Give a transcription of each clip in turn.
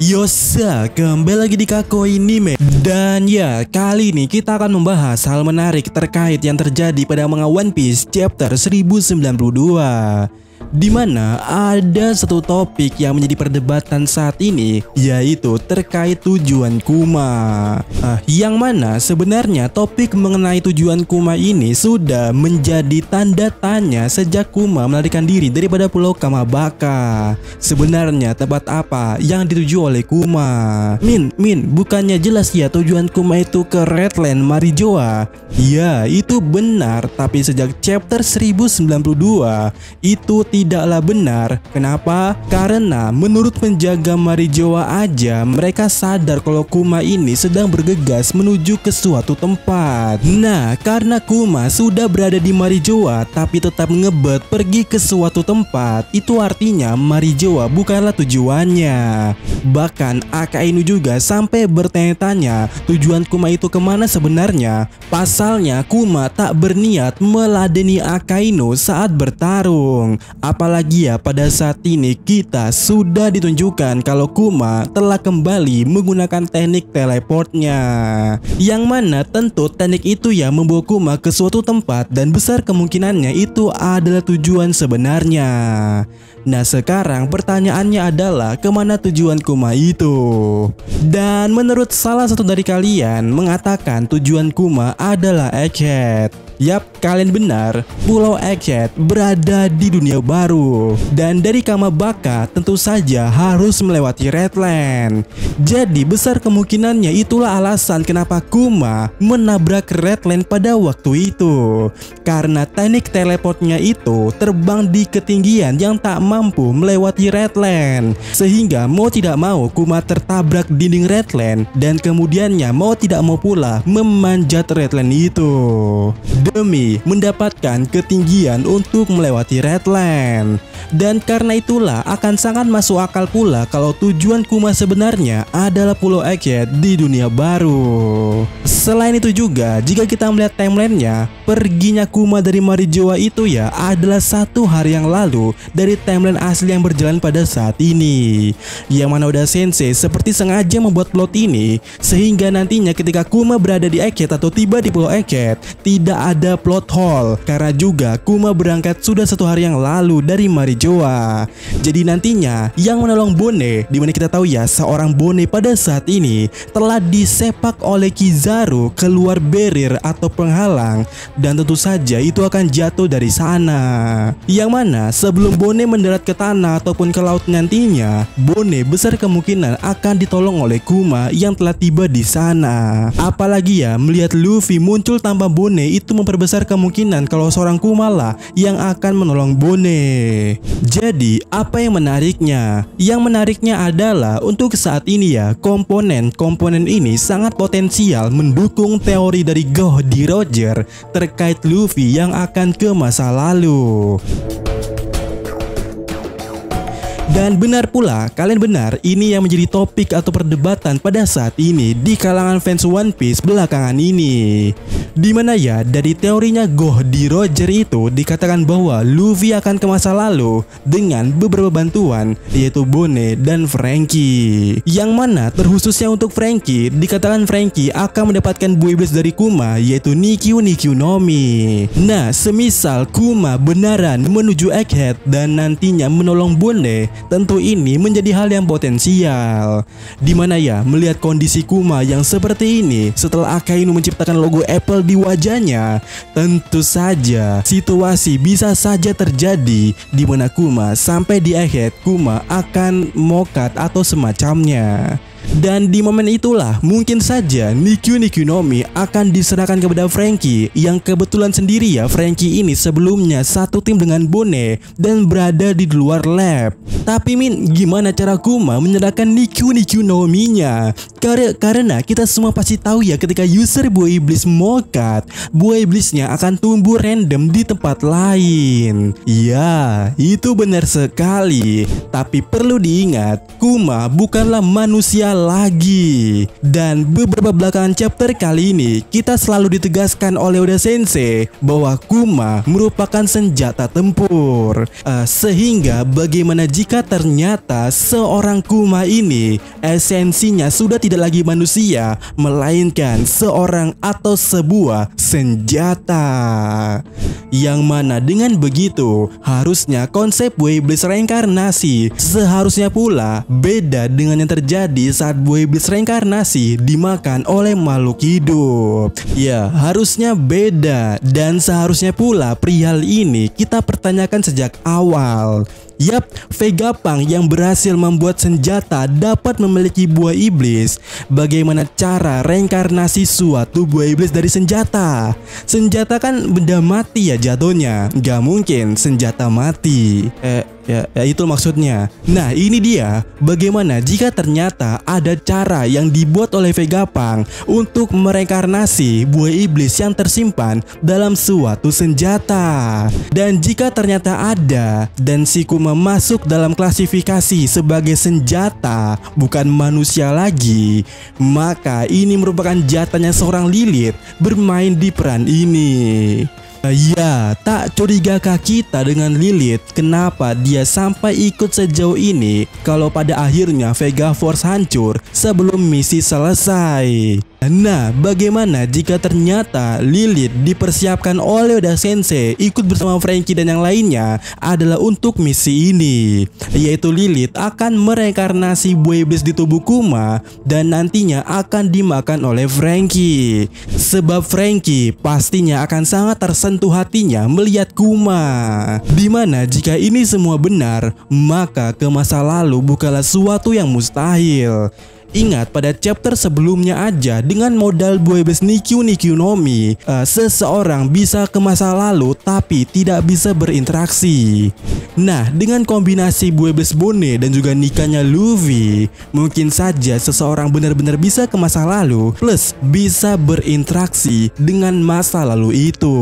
Yosa, kembali lagi di Kako Anime. Dan ya, kali ini kita akan membahas hal menarik terkait yang terjadi pada manga One Piece chapter 1092, di mana ada satu topik yang menjadi perdebatan saat ini, yaitu terkait tujuan Kuma. Yang mana sebenarnya topik mengenai tujuan Kuma ini sudah menjadi tanda tanya sejak Kuma melarikan diri daripada Pulau Kamabaka. Sebenarnya tempat apa yang dituju oleh Kuma? Min, bukannya jelas ya tujuan Kuma itu ke Redland Marijoa? Ya, itu benar, tapi sejak chapter 1092 itu tidaklah benar. Kenapa? Karena menurut penjaga Marijoa aja mereka sadar kalau Kuma ini sedang bergegas menuju ke suatu tempat. Nah, karena Kuma sudah berada di Marijoa tapi tetap ngebet pergi ke suatu tempat, itu artinya Marijoa bukanlah tujuannya. Bahkan Akainu juga sampai bertanya-tanya tujuan Kuma itu kemana sebenarnya. Pasalnya Kuma tak berniat meladeni Akainu saat bertarung. Apalagi ya pada saat ini kita sudah ditunjukkan kalau Kuma telah kembali menggunakan teknik teleportnya, yang mana tentu teknik itu ya membawa Kuma ke suatu tempat dan besar kemungkinannya itu adalah tujuan sebenarnya. Nah, sekarang pertanyaannya adalah kemana tujuan Kuma itu? Dan menurut salah satu dari kalian mengatakan tujuan Kuma adalah Egghead. Yap, kalian benar, Pulau Egghead berada di dunia baru. Dan dari Kamabaka tentu saja harus melewati Redland. Jadi besar kemungkinannya itulah alasan kenapa Kuma menabrak Redland pada waktu itu. Karena teknik teleportnya itu terbang di ketinggian yang tak mampu melewati Redland, sehingga mau tidak mau Kuma tertabrak dinding Redland dan kemudiannya mau tidak mau pula memanjat Redland itu demi mendapatkan ketinggian untuk melewati Redland. Dan karena itulah akan sangat masuk akal pula kalau tujuan Kuma sebenarnya adalah Pulau Egghead di dunia baru. Selain itu juga, jika kita melihat timelinenya, perginya Kuma dari Marijoa itu ya adalah 1 hari yang lalu dari timeline asli yang berjalan pada saat ini. Yang mana Oda Sensei seperti sengaja membuat plot ini sehingga nantinya ketika Kuma berada di Egghead atau tiba di Pulau Egghead tidak ada plot hole, karena juga Kuma berangkat sudah 1 hari yang lalu dari Marijoa. Jadi nantinya yang menolong Bone, dimana kita tahu ya seorang Bone pada saat ini telah disepak oleh Kizaru keluar barrier atau penghalang, dan tentu saja itu akan jatuh dari sana. Yang mana sebelum Bone mendarat ke tanah ataupun ke laut nantinya, Bone besar kemungkinan akan ditolong oleh Kuma yang telah tiba di sana. Apalagi ya melihat Luffy muncul tanpa Bone itu memperbesar kemungkinan kalau seorang Kuma lah yang akan menolong Bone. Jadi apa yang menariknya? Yang menariknya adalah untuk saat ini ya komponen ini sangat potensial mendukung teori dari Goldie Roger terkait Luffy yang akan ke masa lalu. Dan benar pula, kalian benar, ini yang menjadi topik atau perdebatan pada saat ini di kalangan fans One Piece belakangan ini. Dimana ya dari teorinya Goldie Roger itu dikatakan bahwa Luffy akan ke masa lalu dengan beberapa bantuan, yaitu Bone dan Franky. Yang mana terkhususnya untuk Franky, dikatakan Franky akan mendapatkan buah iblis dari Kuma, yaitu Nikyu no Mi. Nah, semisal Kuma benaran menuju Egghead dan nantinya menolong Bone, tentu ini menjadi hal yang potensial. Dimana ya melihat kondisi Kuma yang seperti ini setelah Akainu menciptakan logo Apple di wajahnya, tentu saja situasi bisa saja terjadi di mana Kuma sampai di Egghead Kuma akan mokat atau semacamnya. Dan di momen itulah mungkin saja Nikyu no Mi akan diserahkan kepada Franky, yang kebetulan sendiri ya Franky ini sebelumnya satu tim dengan Bone dan berada di luar lab. Tapi gimana cara Kuma menyerahkan Nikyu no Mi-nya? Karena kita semua pasti tahu ya ketika user buah iblis mokat, buah iblisnya akan tumbuh random di tempat lain. Ya, itu benar sekali. Tapi perlu diingat, Kuma bukanlah manusia lagi. Dan beberapa belakangan chapter kali ini kita selalu ditegaskan oleh Oda Sensei bahwa Kuma merupakan senjata tempur. Sehingga bagaimana jika jika ternyata seorang Kuma ini esensinya sudah tidak lagi manusia, melainkan seorang atau sebuah senjata. Yang mana dengan begitu harusnya konsep buah iblis reinkarnasi seharusnya pula beda dengan yang terjadi saat buah iblis reinkarnasi dimakan oleh makhluk hidup. Ya, harusnya beda, dan seharusnya pula perihal ini kita pertanyakan sejak awal. Yap, Vegapunk yang berhasil membuat senjata dapat memiliki buah iblis. Bagaimana cara reinkarnasi suatu buah iblis dari senjata? Senjata kan benda mati ya jatuhnya, gak mungkin senjata mati. Ya itu maksudnya. Nah ini dia, bagaimana jika ternyata ada cara yang dibuat oleh Vegapunk untuk mereinkarnasi buah iblis yang tersimpan dalam suatu senjata. Dan jika ternyata ada, dan si Kuma masuk dalam klasifikasi sebagai senjata, bukan manusia lagi, maka ini merupakan jatahnya seorang Lilith bermain di peran ini. Ya, tak curigakah kita dengan Lilith? Kenapa dia sampai ikut sejauh ini kalau pada akhirnya Vega Force hancur sebelum misi selesai? Nah, bagaimana jika ternyata Lilith dipersiapkan oleh Oda Sensei ikut bersama Franky dan yang lainnya adalah untuk misi ini, yaitu Lilith akan mereinkarnasi buah iblis di tubuh Kuma dan nantinya akan dimakan oleh Franky. Sebab Franky pastinya akan sangat tersentuh hatinya melihat Kuma. Dimana jika ini semua benar, maka ke masa lalu bukanlah suatu yang mustahil. Ingat pada chapter sebelumnya aja, dengan modal buah iblis Nikyu no Mi, seseorang bisa ke masa lalu tapi tidak bisa berinteraksi. Nah, dengan kombinasi buah iblis Bone dan juga nikahnya Luffy, mungkin saja seseorang benar-benar bisa ke masa lalu plus bisa berinteraksi dengan masa lalu itu.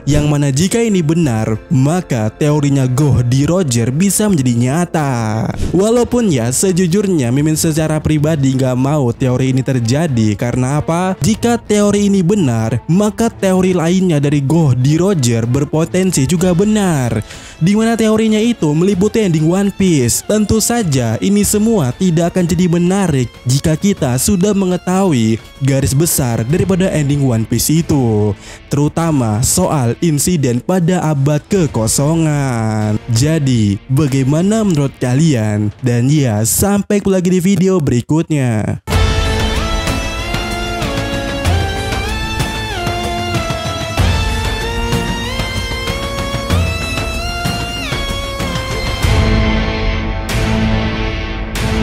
Yang mana jika ini benar, maka teorinya Goldie Roger bisa menjadi nyata. Walaupun ya sejujurnya Mimin secara pribadi nggak mau teori ini terjadi. Karena apa? Jika teori ini benar, maka teori lainnya dari Goldie Roger berpotensi juga benar, dimana teorinya itu meliputi ending One Piece. Tentu saja ini semua tidak akan jadi menarik jika kita sudah mengetahui garis besar daripada ending One Piece itu, terutama soal insiden pada abad kekosongan. Jadi bagaimana menurut kalian? Dan ya, sampai lagi di video berikutnya.